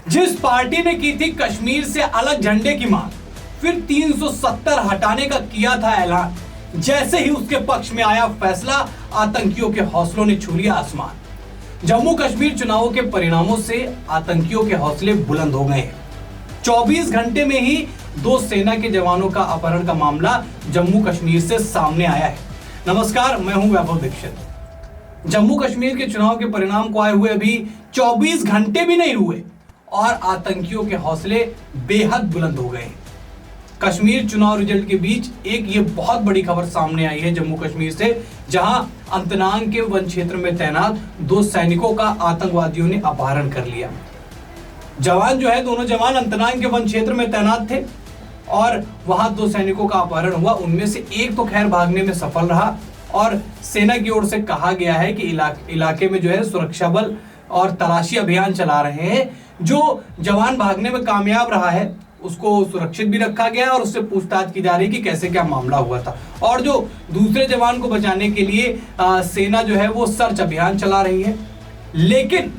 जिस पार्टी ने की थी कश्मीर से अलग झंडे की मांग, फिर 370 हटाने का किया था ऐलान, जैसे ही उसके पक्ष में आया फैसला, आतंकियों के हौसलों ने छू लिया आसमान। जम्मू कश्मीर चुनावों के परिणामों से आतंकियों के हौसले बुलंद हो गए हैं। 24 घंटे में ही 2 सेना के जवानों का अपहरण का मामला जम्मू कश्मीर से सामने आया है। नमस्कार, मैं हूं वैभव दीक्षित। जम्मू कश्मीर के चुनाव के परिणाम को आए हुए अभी 24 घंटे भी नहीं हुए और आतंकियों के हौसले बेहद बुलंद हो गए हैं। कश्मीर चुनाव रिजल्ट के बीच एक ये बहुत बड़ी खबर सामने आई है जम्मू कश्मीर से, जहां अंतनाग के वन क्षेत्र में तैनात 2 सैनिकों का आतंकवादियों ने अपहरण कर लिया। जवान जो है, दोनों जवान अंतनाग के वन क्षेत्र में तैनात थे और वहां 2 सैनिकों का अपहरण हुआ। उनमें से एक तो खैर भागने में सफल रहा और सेना की ओर से कहा गया है कि इलाके में जो है सुरक्षा बल और तलाशी अभियान चला रहे हैं। जो जवान भागने में कामयाब रहा है उसको सुरक्षित भी रखा गया और उससे पूछताछ की जा रही है कि कैसे क्या मामला हुआ था। और जो दूसरे जवान को बचाने के लिए सेना जो है वो सर्च अभियान चला रही है। लेकिन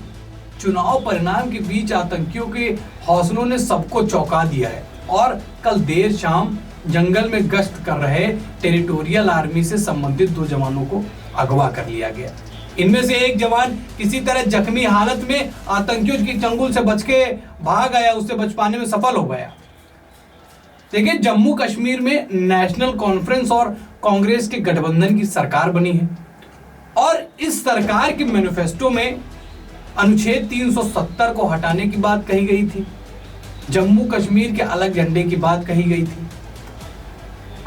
चुनाव परिणाम के बीच आतंकियों के हौसलों ने सबको चौंका दिया है और कल देर शाम जंगल में गश्त कर रहे टेरिटोरियल आर्मी से संबंधित 2 जवानों को अगवा कर लिया गया। इनमें से एक जवान किसी तरह जख्मी हालत में आतंकियों की चंगुल से बच के भाग आया, उससे बच पाने में सफल हो गया। देखिए, जम्मू कश्मीर में नेशनल कॉन्फ्रेंस और कांग्रेस के गठबंधन की सरकार बनी है और इस सरकार के मैनिफेस्टो में अनुच्छेद 370 को हटाने की बात कही गई थी। जम्मू कश्मीर के अलग झंडे की बात कही गई थी।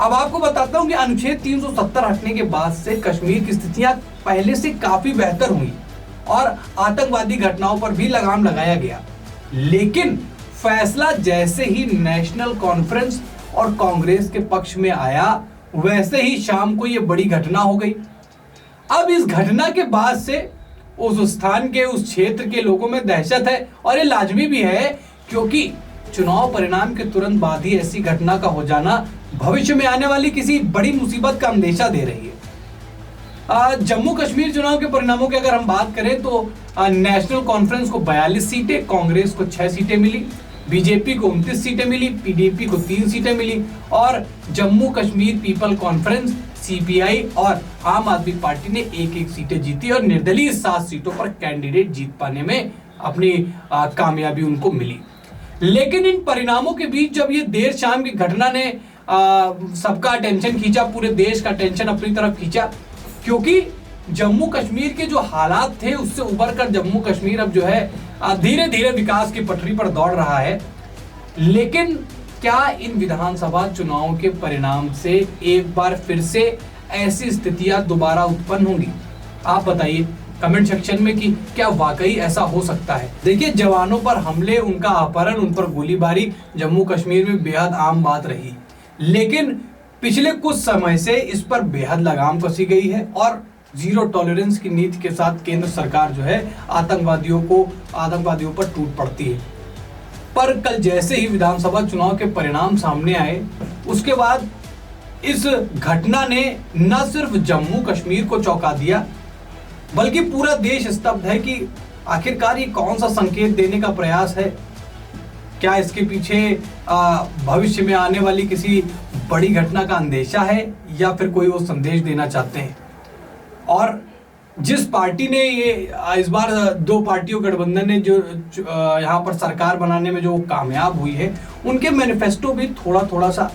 अब आपको बताता हूं कि अनुच्छेद 370 हटने के बाद से कश्मीर की स्थितियां पहले से काफी बेहतर हुई और आतंकवादी घटनाओं पर भी लगाम लगाया गया। लेकिन फैसला जैसे ही नेशनल कॉन्फ्रेंस और कांग्रेस के पक्ष में आया, वैसे ही शाम को यह बड़ी घटना हो गई। अब इस घटना के बाद से उस स्थान के, उस क्षेत्र के लोगों में दहशत है और ये लाजमी भी है, क्योंकि चुनाव परिणाम के तुरंत बाद ही ऐसी घटना का हो जाना भविष्य में आने वाली किसी बड़ी मुसीबत का अंदेशा दे रही है। जम्मू कश्मीर चुनाव के परिणामों की अगर हम बात करें तो नेशनल कॉन्फ्रेंस को 42 सीटें, कांग्रेस को 6 सीटें मिली, बीजेपी को 29 सीटें मिली, पीडीपी को 3 सीटें मिली और Jammu Kashmir people conference, CPI और आम आदमी पार्टी ने 1-1 सीटें जीती और निर्दलीय 7 सीटों पर कैंडिडेट जीत पाने में अपनी कामयाबी उनको मिली। लेकिन इन परिणामों के बीच जब ये देर शाम की घटना ने सबका अटेंशन खींचा, पूरे देश का अटेंशन अपनी तरफ खींचा, क्योंकि जम्मू कश्मीर के जो हालात थे उससे उबर कर जम्मू कश्मीर अब जो है धीरे धीरे विकास की पटरी पर दौड़ रहा है। लेकिन क्या इन विधानसभा चुनावों के परिणाम से एक बार फिर से ऐसी स्थितियां दोबारा उत्पन्न होंगी? आप बताइए कमेंट सेक्शन में कि क्या वाकई ऐसा हो सकता है। देखिए, जवानों पर हमले, उनका अपहरण, उन पर गोलीबारी जम्मू कश्मीर में बेहद आम बात रही। लेकिन पिछले कुछ समय से इस पर बेहद लगाम कसी गई है और जीरो टॉलरेंस की नीति के साथ केंद्र सरकार जो है आतंकवादियों पर टूट पड़ती है। पर कल जैसे ही विधानसभा चुनाव के परिणाम सामने आए, उसके बाद इस घटना ने न सिर्फ जम्मू कश्मीर को चौंका दिया, बल्कि पूरा देश स्तब्ध है कि आखिरकार ये कौन सा संकेत देने का प्रयास है। क्या इसके पीछे भविष्य में आने वाली किसी बड़ी घटना का अंदेशा है या फिर कोई वो संदेश देना चाहते हैं? और जिस पार्टी ने ये इस बार 2 पार्टियों गठबंधन ने जो यहाँ पर सरकार बनाने में जो कामयाब हुई है, उनके मैनिफेस्टो भी थोड़ा सा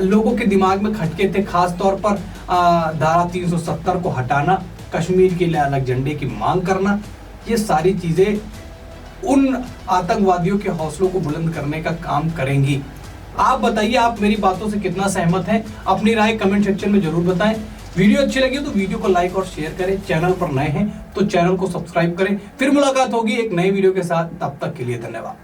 लोगों के दिमाग में खटके थे। खास तौर पर धारा 370 को हटाना, कश्मीर के लिए अलग झंडे की मांग करना, ये सारी चीजें उन आतंकवादियों के हौसलों को बुलंद करने का काम करेंगी। आप बताइए, आप मेरी बातों से कितना सहमत हैं? अपनी राय कमेंट सेक्शन में जरूर बताएं। वीडियो अच्छी लगी तो वीडियो को लाइक और शेयर करें। चैनल पर नए हैं तो चैनल को सब्सक्राइब करें। फिर मुलाकात होगी एक नए वीडियो के साथ, तब तक के लिए धन्यवाद।